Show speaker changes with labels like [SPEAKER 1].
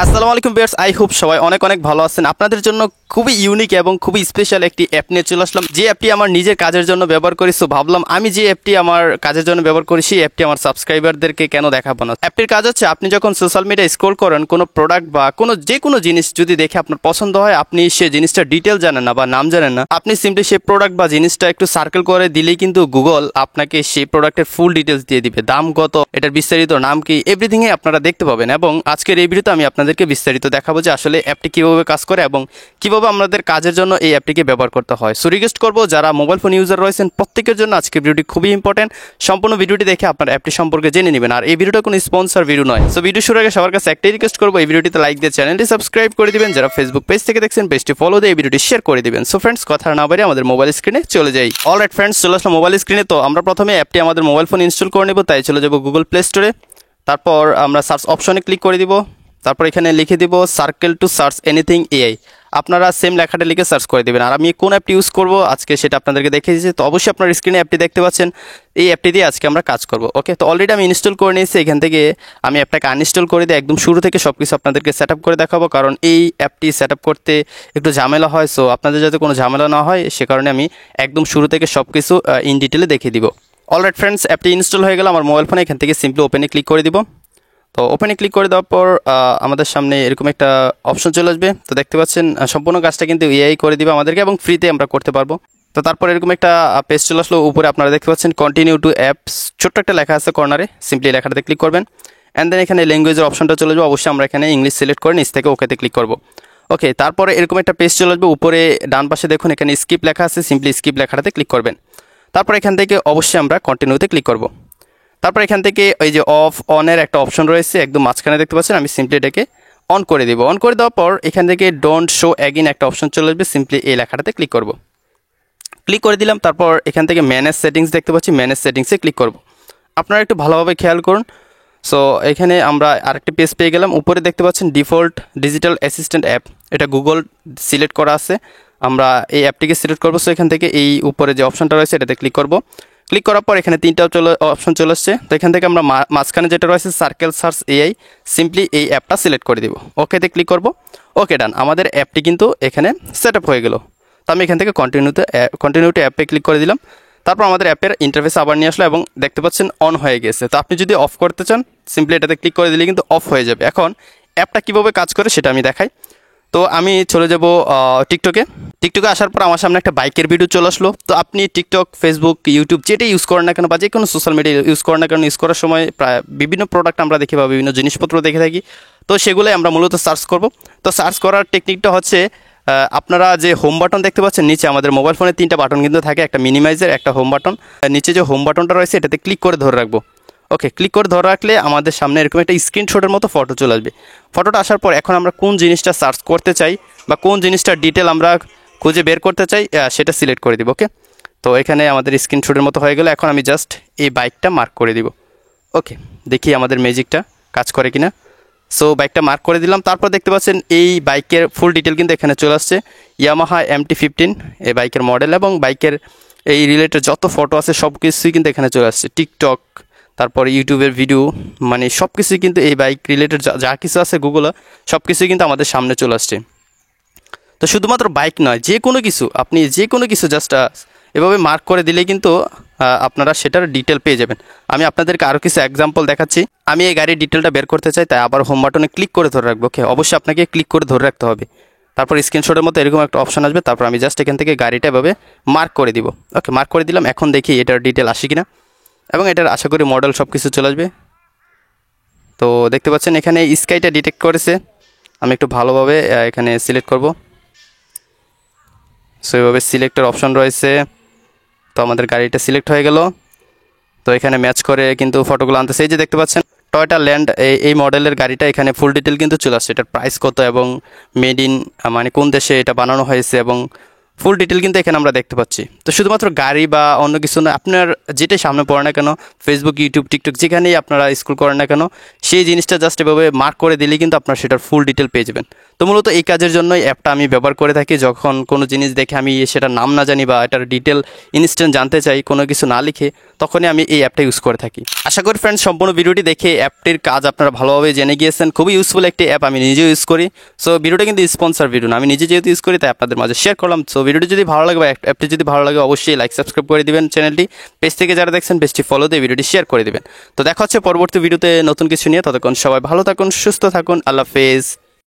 [SPEAKER 1] আসসালামু আলাইকুম viewers, I hope সবাই অনেক অনেক ভালো আছেন। আপনাদের জন্য খুবই ইউনিক এবং খুবই স্পেশাল একটি অ্যাপ নিয়ে চলে আসলাম। যে অ্যাপটি আমার নিজের কাজের জন্য ব্যবহার করি, সো ভাবলাম আমি যে অ্যাপটি আমার কাজের জন্য ব্যবহার করি সেই অ্যাপটি আমার সাবস্ক্রাইবারদেরকে কেন দেখাবো না। অ্যাপটির কাজ হচ্ছে, আপনি যখন সোশ্যাল মিডিয়ায় স্ক্রল করেন, কোনো প্রোডাক্ট বা যে কোনো জিনিস যদি দেখে আপনার পছন্দ হয়, আপনি সেই জিনিসটার ডিটেল জানেন না বা নাম জানেন না, আপনি সিম্পলি সেই প্রোডাক্ট বা জিনিসটা একটু সার্কেল করে দিলেই কিন্তু গুগল আপনাকে সেই প্রোডাক্টের ফুল ডিটেলস দিয়ে দিবে। দাম কত, এটার বিস্তারিত নাম কি, এভরিথিংই আপনারা দেখতে পাবেন। এবং আজকের এই ভিডিওতে আমি আপনাদেরকে বিস্তারিত দেখাবো যে আসলে অ্যাপটি কীভাবে কাজ করে এবং কীভাবে আমাদের কাজের জন্য এই অ্যাপটিকে ব্যবহার করতে হয়। সো রিকোয়েস্ট করবো, যারা মোবাইল ফোন ইউজার রয়েছেন প্রত্যেকের জন্য আজকের ভিডিওটি খুবই ইম্পর্টেন্ট। সম্পূর্ণ ভিডিওটি দেখে আপনার অ্যাপটি সম্পর্কে জেনে নেবেন। আর এই ভিডিওটা কোনো স্পন্সর ভিডিও নয়। সো ভিডিও শুরু আগে সবার কাছে একটাই রিকোয়েস্ট করবো, এই ভিডিওটিতে লাইক দিয়ে চ্যানেলটি সাবস্ক্রাইব করে দিবেন। যারা ফেসবুক পেজ থেকে দেখছেন পেজটি ফলো দিয়ে এই ভিডিওটি শেয়ার করে দিবেন। সো ফ্রেন্ডস, কথা না বাইরে আমাদের মোবাইল স্ক্রিনে চলে যাই। অলরাইট ফ্রেন্ডস, চলে আসলাম মোবাইল স্ক্রিনে। তো আমরা প্রথমে অ্যাপটি আমাদের মোবাইল ফোন ইনস্টল করে নেব, তাই চলে যাবো গুগল প্লে স্টোরে। তারপর আমরা সার্চ অপশনে ক্লিক করে দিব। তারপর এখানে লিখে দিব circle to search anything AI. আপনারা সেম লেখাটা লিখে সার্চ করে দেবেন। আর আমি কোন অ্যাপটি ইউজ করব আজকে সেটা আপনাদেরকে দেখিয়ে দিয়েছি। তো অবশ্যই আপনার স্ক্রিনে অ্যাপটি দেখতে পাচ্ছেন, এই অ্যাপটি দিয়ে আজকে আমরা কাজ করব। ওকে, তো অলরেডি আমি ইনস্টল করে নিয়েছি। এখান থেকে আমি অ্যাপটাকে আনইনস্টল করে দিয়ে একদম শুরু থেকে সব কিছু আপনাদেরকে সেট আপ করে দেখাবো, কারণ এই অ্যাপটি সেট আপ করতে একটু ঝামেলা হয়। সো আপনাদের যাতে কোনো ঝামেলা না হয় সে কারণে আমি একদম শুরু থেকে সব কিছু ইন ডিটেলে দেখিয়ে দিব। অলরাইট ফ্রেন্ডস, অ্যাপটি ইনস্টল হয়ে গেল আমার মোবাইল ফোনে। এখান থেকে সিম্পলি ওপেনে ক্লিক করে দিব। তো ওপেনে ক্লিক করে দেওয়ার পর আমাদের সামনে এরকম একটা অপশন চলে আসবে। তো দেখতে পাচ্ছেন সম্পূর্ণ কাজটা কিন্তু এআই করে দিবে আমাদেরকে এবং ফ্রিতে আমরা করতে পারবো। তো তারপর এরকম একটা পেজ চলে আসলো। উপরে আপনারা দেখতে পাচ্ছেন কন্টিনিউ টু অ্যাপস, ছোট্ট একটা লেখা আছে কর্নারে, সিম্পলি লেখাটাতে ক্লিক করবেন। অ্যান্ড দেন এখানে ল্যাঙ্গুয়েজের অপশনটা চলে যাবে। অবশ্যই আমরা এখানে ইংলিশ সিলেক্ট করে নিচ থেকে ওকেতে ক্লিক করব। ওকে, তারপরে এরকম একটা পেজ চলে আসবে। উপরে ডান পাশে দেখুন এখানে স্কিপ লেখা আছে, সিম্পলি স্কিপ লেখাটাতে ক্লিক করবেন। তারপর এখান থেকে অবশ্যই আমরা কন্টিনিউতে ক্লিক করব। তারপর এখান থেকে এই যে অফ অনের একটা অপশন রয়েছে একদম মাঝখানে দেখতে পাচ্ছেন, আমি সিম্পলি এটাকে অন করে দিব। অন করে দেওয়ার পর এখান থেকে ডোন্ট শো অ্যাগেইন একটা অপশন চলে আসবে, সিম্পলি এই লেখাটাতে ক্লিক করব। ক্লিক করে দিলাম। তারপর এখান থেকে ম্যানেজ সেটিংস দেখতে পাচ্ছি, ম্যানেজ সেটিংসে ক্লিক করব। আপনারা একটু ভালোভাবে খেয়াল করুন। সো এখানে আমরা আরেকটি পেজ পেয়ে গেলাম। উপরে দেখতে পাচ্ছেন ডিফল্ট ডিজিটাল অ্যাসিস্ট্যান্ট অ্যাপ, এটা গুগল সিলেক্ট করা আছে। আমরা এই অ্যাপটিকে সিলেক্ট করবো। সো এখান থেকে এই উপরে যে অপশনটা রয়েছে এটাতে ক্লিক করব। ক্লিক করার পর এখানে তিনটা অপশন চলে আসছে। তো এখান থেকে আমরা মাঝখানে যেটা রয়েছে সার্কেল সার্চ এআই, সিম্পলি এই অ্যাপটা সিলেক্ট করে দিব। ওকেতে ক্লিক করব। ওকে ডান, আমাদের অ্যাপটি কিন্তু এখানে সেট আপ হয়ে গেল। তো আমি এখান থেকে কন্টিনিউটি অ্যাপে ক্লিক করে দিলাম। তারপর আমাদের অ্যাপের ইন্টারফেস আবার নিয়ে আসলো এবং দেখতে পাচ্ছেন অন হয়ে গেছে। তো আপনি যদি অফ করতে চান সিম্পলি এটাতে ক্লিক করে দিলে কিন্তু অফ হয়ে যাবে। এখন অ্যাপটা কীভাবে কাজ করে সেটা আমি দেখাই। তো আমি চলে যাব টিকটকে আসার পর আমার সামনে একটা বাইকের ভিডিও চলে আসলো। তো আপনি টিকটক, ফেসবুক, ইউটিউব যেটাই ইউজ করেন না কেন বা যে কোনো সোশ্যাল মিডিয়া ইউজ করেন না কেন, ইউজ করার সময় প্রায় বিভিন্ন প্রোডাক্ট আমরা দেখি বা বিভিন্ন জিনিসপত্র দেখে থাকি। তো সেগুলোই আমরা মূলত সার্চ করব। তো সার্চ করার টেকনিকটা হচ্ছে, আপনারা যে হোম বাটন দেখতে পাচ্ছেন নিচে, আমাদের মোবাইল ফোনে তিনটা বাটন কিন্তু থাকে, একটা মিনিমাইজের, একটা হোম বাটন। নিচে যে হোম বাটনটা রয়েছে এটাতে ক্লিক করে ধরে রাখবো। ওকে, ক্লিক করে ধরে রাখলে আমাদের সামনে এরকম একটা স্ক্রিনশটের মতো ফটো চলে আসবে। ফটোটা আসার পর এখন আমরা কোন জিনিসটা সার্চ করতে চাই বা কোন জিনিসটার ডিটেল আমরা খুঁজে বের করতে চাই সেটা সিলেক্ট করে দিব। ওকে, তো এখানে আমাদের স্ক্রিনশটের মতো হয়ে গেল। এখন আমি জাস্ট এই বাইকটা মার্ক করে দিব। ওকে, দেখি আমাদের ম্যাজিকটা কাজ করে কিনা। সো বাইকটা মার্ক করে দিলাম। তারপর দেখতে পাচ্ছেন এই বাইকের ফুল ডিটেল কিন্তু এখানে চলে আসছে। ইয়ামাহা MT-15 এই বাইকের মডেল এবং বাইকের এই রিলেটেড যত ফটো আছে সব কিছুই কিন্তু এখানে চলে আসছে। টিকটক, তারপরে ইউটিউবের ভিডিও, মানে সব কিছুই কিন্তু এই বাইক রিলেটেড যা কিছু আছে গুগলে সব কিছুই কিন্তু আমাদের সামনে চলে আসছে। তো শুধুমাত্র বাইক নয়, যে কোনো কিছু, আপনি যে কোনো কিছু জাস্ট এভাবে মার্ক করে দিলে কিন্তু আপনারা সেটার ডিটেল পেয়ে যাবেন। আমি আপনাদেরকে আরও কিছু এক্সাম্পল দেখাচ্ছি। আমি এই গাড়ির ডিটেলটা বের করতে চাই, তাই আবার হোম বাটনে ক্লিক করে ধরে রাখবো। ওকে, অবশ্যই আপনাকে ক্লিক করে ধরে রাখতে হবে। তারপর স্ক্রিনশটের মতো এরকম একটা অপশন আসবে। তারপর আমি জাস্ট এখান থেকে গাড়িটা এভাবে মার্ক করে দিব। ওকে, মার্ক করে দিলাম। এখন দেখি এটার ডিটেল আসে কিনা এবং এটার আশা করি মডেল সব কিছু চলে আসবে। তো দেখতে পাচ্ছেন এখানে স্কাইটা ডিটেক্ট করেছে। আমি একটু ভালোভাবে এখানে সিলেক্ট করব। সো এইভাবে সিলেক্টের অপশন রয়েছে। তো আমাদের গাড়িটা সিলেক্ট হয়ে গেল। তো এখানে ম্যাচ করে কিন্তু ফটোগুলো আনতেছে। এই যে দেখতে পাচ্ছেন টয়োটা ল্যান্ড এই মডেলের গাড়িটা, এখানে ফুল ডিটেল কিন্তু চলে আসছে। এটার প্রাইস কত এবং মেড ইন মানে কোন দেশে এটা বানানো হয়েছে এবং ফুল ডিটেল কিন্তু এখানে আমরা দেখতে পাচ্ছি। তো শুধুমাত্র গাড়ি বা অন্য কিছু না, আপনার যেটাই সামনে পড়ে না কেন, ফেসবুক, ইউটিউব, টিকটক যেখানেই আপনারা স্ক্রল করেন না কেন, সেই জিনিসটা জাস্ট এভাবে মার্ক করে দিলেই কিন্তু আপনার সেটার ফুল ডিটেল পেয়ে যাবেন। তো মূলত এই কাজের জন্যই অ্যাপটা আমি ব্যবহার করে থাকি। যখন কোনো জিনিস দেখে আমি সেটা নাম না জানি বা এটার ডিটেল ইনস্ট্যান্ট জানতে চাই কোনো কিছু না লিখে, তখনই আমি এই অ্যাপটা ইউজ করে থাকি। আশা করি ফ্রেন্ডস সম্পূর্ণ ভিডিওটি দেখে অ্যাপটির কাজ আপনারা ভালোভাবে জেনে গিয়েছেন। খুবই ইউজফুল একটি অ্যাপ, আমি নিজেও ইউজ করি। সো ভিডিওটা কিন্তু স্পন্সর ভিডিও না, আমি নিজে যেহেতু ইউজ করি তাই আপনাদের মাঝে শেয়ার করলাম। সো ভিডিওটি যদি ভালো লাগে বা অ্যাপটি যদি ভালো লাগে অবশ্যই লাইক সাবস্ক্রাইব করে দিবেন চ্যানেলটি। পেজ থেকে যারা দেখছেন পেজটি ফলো দিয়ে ভিডিওটি শেয়ার করে দিবেন। তো দেখা হচ্ছে পরবর্তী ভিডিওতে নতুন কিছু নিয়ে। ততক্ষণ সবাই ভালো থাকুন, সুস্থ থাকুন, আল্লাহ হাফেজ।